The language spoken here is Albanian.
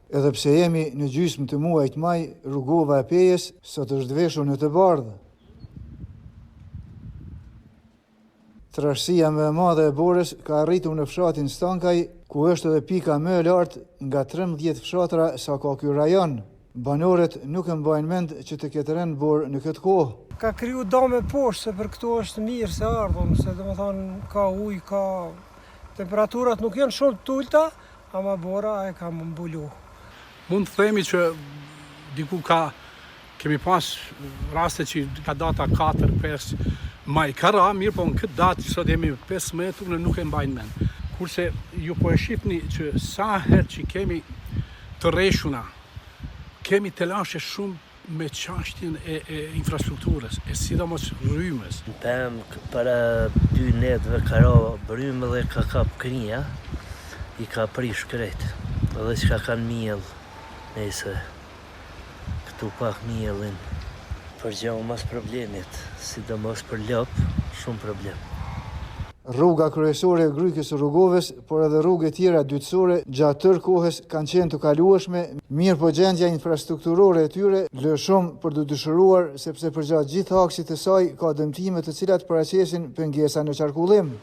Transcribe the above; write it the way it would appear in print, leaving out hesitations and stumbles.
Edhe pse jemi në gjysmë të muajit maj, rrugova e Pejës sot është veshur në të bardhë. Trashësia më e madhe e Borës ka arritur në fshatin Stankaj, ku është edhe pika më e lartë nga 13 fshatra sa ka ky rajon. Banorët nuk e mbajnë mend që të ketë rënë Borë në këtë kohë. Ka kriju dame poshtë, se për këtu është mirë se ardhën, se domethënë ka ujë, ka temperaturat nuk janë shumë të ulta, ama Bora e ka mbulu. Mund të themi që diku kemi pas raste që ka data 4-5 maj ka ra, mirë po në këtë datë që sot jemi 15 unë nuk e mbajnë mend. Kurse ju po e shifni që sa herë që kemi të rreshuna, kemi telashe shumë me çështjen e infrastrukturës, e sidomos rrymës. Në pemë para 2 netëve ka ra brymë dhe ka kap krinja, i ka prish krejt, edhe që ka kanë miell. Nëse këtu pak mielin, përgjohë mas problemit, sidomos për lop, shumë problem. Rruga kryesore e Gryqës së Rrugovës, por edhe rrugë tjera dytësore gjatë tërë kohës kanë qenë të kalueshme, mirë po gjendja infrastrukturore e tyre lë shumë për të dëshiruar, sepse përgjatë gjithë aksit të saj ka dëmtime të cilat paraqesin pengesa në qarkullim.